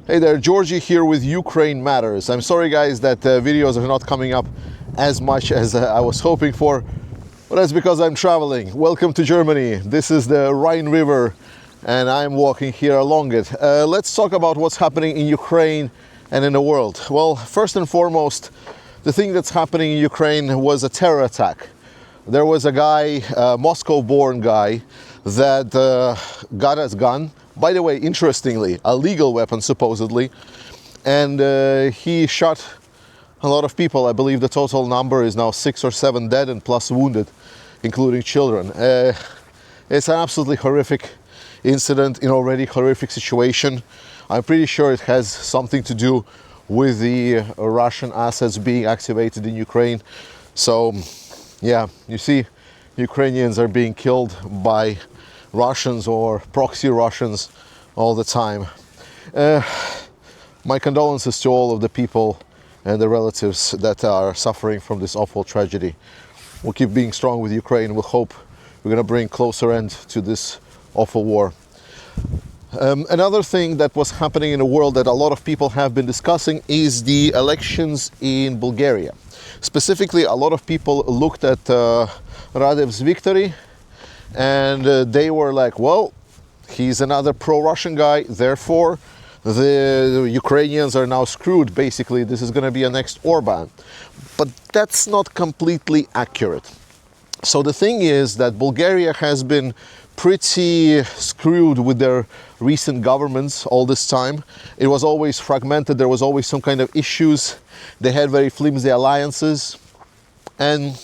Hey there, Georgie here with Ukraine Matters. I'm sorry guys that videos are not coming up as much as I was hoping for, but that's because I'm traveling. Welcome to Germany. This is the Rhine River and I'm walking here along it. Let's talk about what's happening in Ukraine and in the world. Well, first and foremost, the thing that's happening in Ukraine was a terror attack. There was a guy, a Moscow-born guy, that got his gun. By the way, interestingly, a legal weapon supposedly, and he shot a lot of people. I believe the total number is now 6 or 7 dead and plus wounded, including children. It's an absolutely horrific incident, an already horrific situation. I'm pretty sure it has something to do with the Russian assets being activated in Ukraine. So, yeah, you see, Ukrainians are being killed by Russians or proxy Russians all the time. My condolences to all of the people and the relatives that are suffering from this awful tragedy. We'll keep being strong with Ukraine. We'll hope we're going to bring closer end to this awful war. Another thing that was happening in the world that a lot of people have been discussing is the elections in Bulgaria. Specifically, a lot of people looked at Radev's victory and they were like, well, he's another pro-Russian guy, therefore the Ukrainians are now screwed. Basically, this is going to be a next Orban. But that's not completely accurate. So the thing is that Bulgaria has been pretty screwed with their recent governments all this time. It was always fragmented, there was always some kind of issues. They had very flimsy alliances, and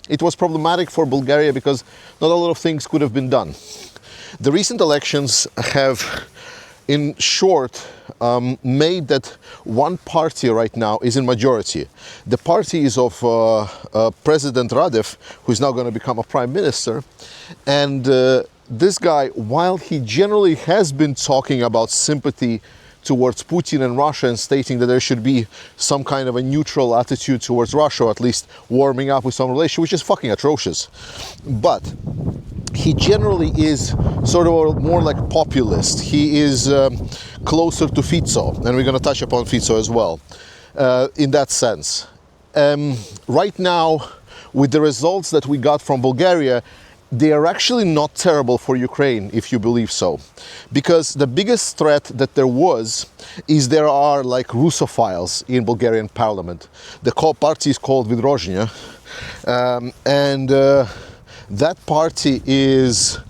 it was problematic for Bulgaria because not a lot of things could have been done. The recent elections have, in short, made that one party right now is in majority. The party is of President Radev, who is now going to become a prime minister. And this guy, while he generally has been talking about sympathy towards Putin and Russia and stating that there should be some kind of a neutral attitude towards Russia, or at least warming up with some relation, which is fucking atrocious. But he generally is sort of more like populist. He is closer to Fico, and we're going to touch upon Fico as well, in that sense. Right now, with the results that we got from Bulgaria, they are actually not terrible for Ukraine, if you believe so. Because the biggest threat that there was is there are like Russophiles in Bulgarian parliament. The party is called Vidrozhnya, and that party is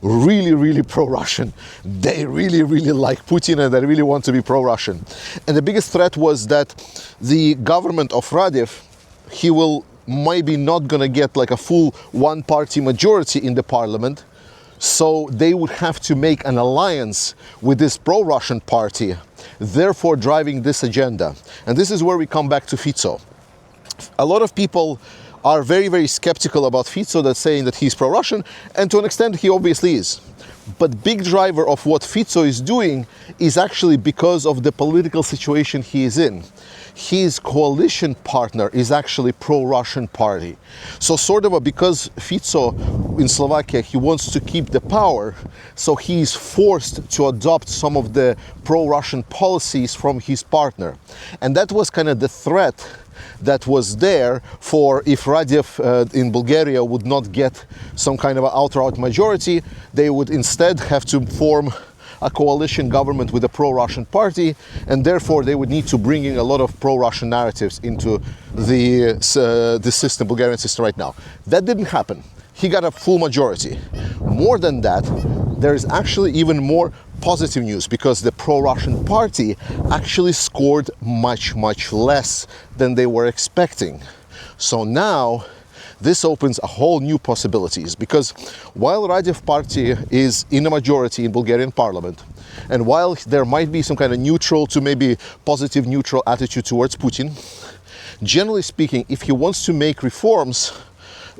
really pro-Russian. They really like Putin and they really want to be pro-Russian. And the biggest threat was that the government of Radev, he will maybe not gonna get like a full one-party majority in the parliament, so they would have to make an alliance with this pro-Russian party, therefore driving this agenda. And this is where we come back to Fico. A lot of people are very skeptical about Fico, that's saying that he's pro-Russian, and to an extent he obviously is. But big driver of what Fico is doing is actually because of the political situation he is in. His coalition partner is actually pro-Russian party. So sort of because Fico in Slovakia, he wants to keep the power, so he is forced to adopt some of the pro-Russian policies from his partner. And that was kind of the threat that was there for if Radev in Bulgaria would not get some kind of an outright majority, they would instead have to form a coalition government with a pro-Russian party, and therefore they would need to bring in a lot of pro-Russian narratives into the system, Bulgarian system right now. That didn't happen. He got a full majority. More than that, there is actually even more positive news, because the pro-Russian party actually scored much less than they were expecting. So now this opens a whole new possibilities, because while Radev party is in a majority in Bulgarian parliament, and while there might be some kind of neutral to maybe positive neutral attitude towards Putin, generally speaking, if he wants to make reforms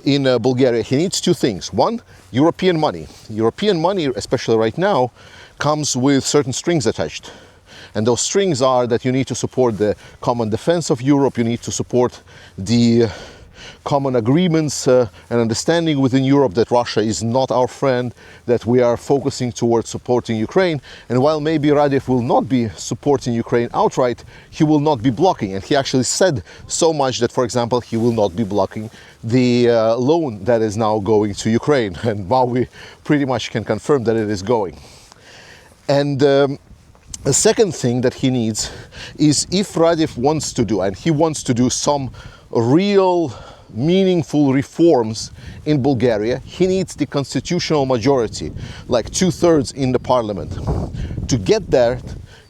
in Bulgaria, he needs two things. One, European money. European money, especially right now, comes with certain strings attached. And those strings are that you need to support the common defense of Europe, you need to support the common agreements and understanding within Europe that Russia is not our friend, that we are focusing towards supporting Ukraine. And while maybe Radev will not be supporting Ukraine outright, he will not be blocking. And he actually said so much that, for example, he will not be blocking the loan that is now going to Ukraine. And now we pretty much can confirm that it is going. And the second thing that he needs is, if Radev wants to do, and he wants to do some real meaningful reforms in Bulgaria, he needs the constitutional majority, like 2/3 in the parliament. To get there,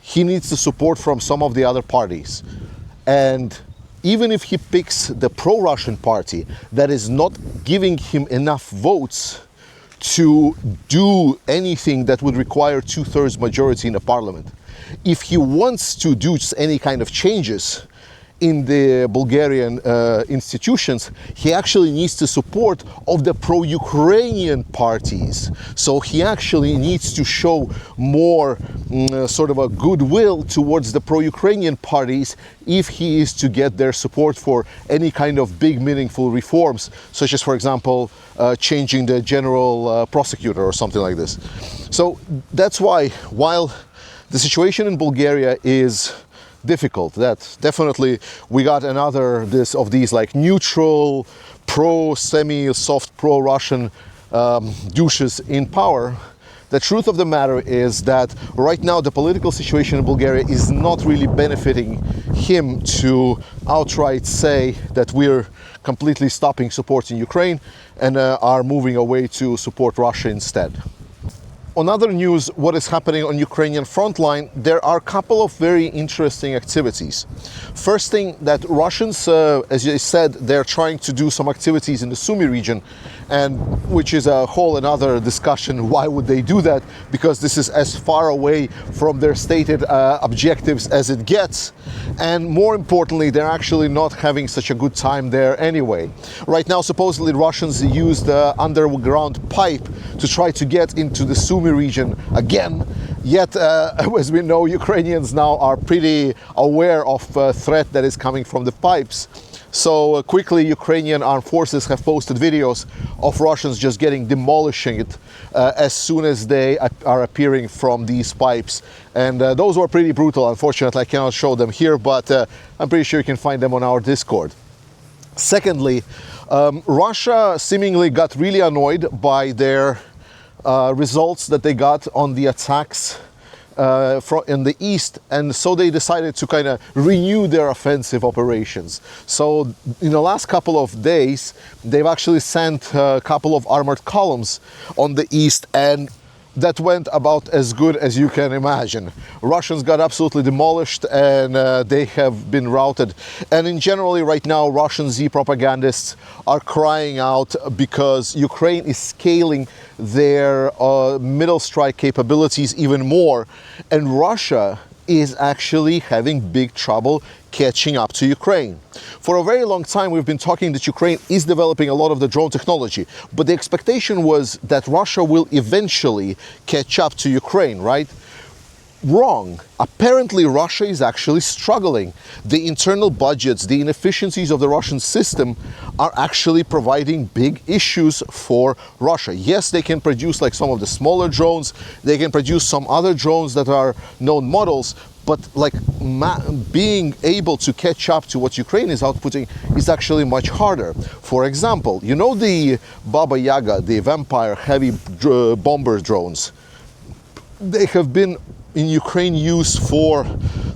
he needs the support from some of the other parties. And even if he picks the pro-Russian party that is not giving him enough votes to do anything that would require 2/3 majority in the parliament, if he wants to do any kind of changes in the Bulgarian institutions, he actually needs the support of the pro-Ukrainian parties. So he actually needs to show more sort of a goodwill towards the pro-Ukrainian parties if he is to get their support for any kind of big meaningful reforms, such as, for example, changing the general prosecutor or something like this. So that's why, while the situation in Bulgaria is difficult, that definitely we got another of these like neutral, semi-soft, pro-Russian douches in power. The truth of the matter is that right now the political situation in Bulgaria is not really benefiting him to outright say that we're completely stopping supporting Ukraine and are moving away to support Russia instead. On other news, what is happening on Ukrainian frontline, there are a couple of very interesting activities. First thing, that Russians, as I said, they're trying to do some activities in the Sumy region, and which is a whole another discussion. Why would they do that? Because this is as far away from their stated objectives as it gets. And more importantly, they're actually not having such a good time there anyway. Right now, supposedly Russians used the underground pipe to try to get into the Sumy region again. Yet, as we know, Ukrainians now are pretty aware of threat that is coming from the pipes. So quickly, Ukrainian armed forces have posted videos of Russians just demolishing it as soon as they are appearing from these pipes. And those were pretty brutal. Unfortunately, I cannot show them here, but I'm pretty sure you can find them on our Discord. Secondly, Russia seemingly got really annoyed by their results that they got on the attacks in the east, and so they decided to kind of renew their offensive operations. So in the last couple of days, they've actually sent a couple of armored columns on the east, and that went about as good as you can imagine. Russians got absolutely demolished, and they have been routed. And in generally right now, Russian Z propagandists are crying out because Ukraine is scaling their middle strike capabilities even more, and Russia is actually having big trouble catching up to Ukraine. For a very long time, we've been talking that Ukraine is developing a lot of the drone technology, but the expectation was that Russia will eventually catch up to Ukraine, right? Wrong. Apparently, Russia is actually struggling. The internal budgets, the inefficiencies of the Russian system are actually providing big issues for Russia. Yes, they can produce like some of the smaller drones, they can produce some other drones that are known models, but like being able to catch up to what Ukraine is outputting is actually much harder. For example, you know the Baba Yaga, the vampire heavy bomber drones? They have been in Ukraine used for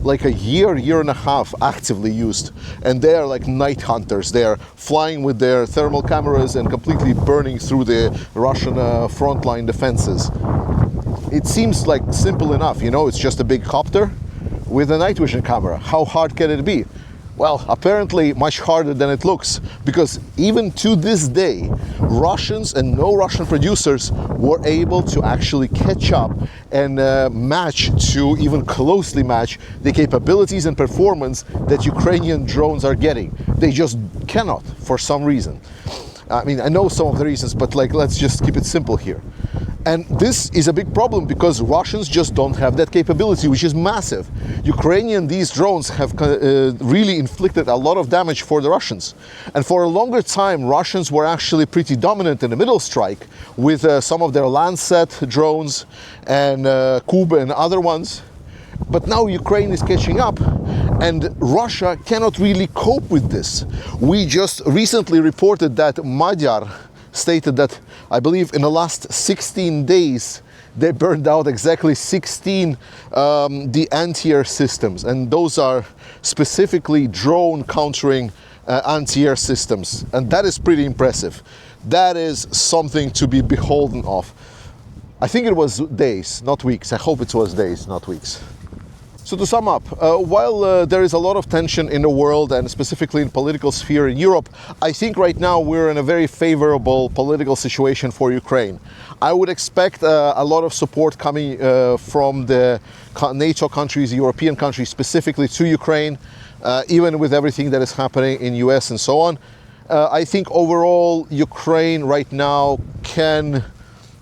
like a year and a half, actively used, and they are like night hunters. They are flying with their thermal cameras and completely burning through the Russian frontline defenses. It seems like simple enough, you know, it's just a big copter with a night vision camera. How hard can it be? Well, apparently much harder than it looks, because even to this day, Russians and no Russian producers were able to actually catch up and even closely match the capabilities and performance that Ukrainian drones are getting. They just cannot for some reason. I mean, I know some of the reasons, but like, let's just keep it simple here. And this is a big problem because Russians just don't have that capability, which is massive. These drones have really inflicted a lot of damage for the Russians. And for a longer time, Russians were actually pretty dominant in the middle strike with some of their Lancet drones and Kuba and other ones. But now Ukraine is catching up and Russia cannot really cope with this. We just recently reported that Magyar stated that, I believe in the last 16 days, they burned out exactly 16 the anti-air systems. And those are specifically drone countering anti-air systems. And that is pretty impressive. That is something to be beholden of. I think it was days, not weeks. I hope it was days, not weeks. So to sum up, while there is a lot of tension in the world and specifically in political sphere in Europe, I think right now we're in a very favorable political situation for Ukraine. I would expect a lot of support coming from the NATO countries, European countries, specifically to Ukraine, even with everything that is happening in US and so on. I think overall Ukraine right now can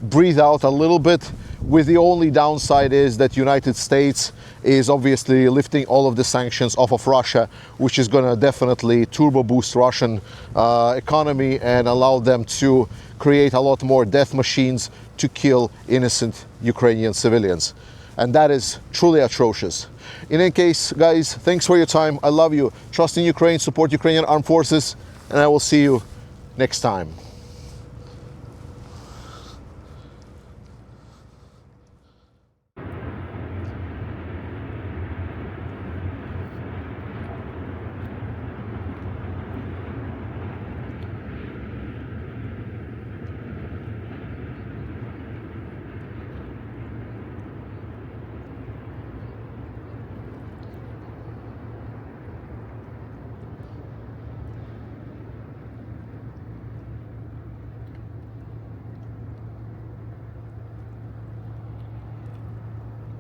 breathe out a little bit, with the only downside is that United States is obviously lifting all of the sanctions off of Russia, which is going to definitely turbo boost Russian economy and allow them to create a lot more death machines to kill innocent Ukrainian civilians. And that is truly atrocious. In any case, guys, thanks for your time. I love you. Trust in Ukraine, support Ukrainian armed forces, and I will see you next time.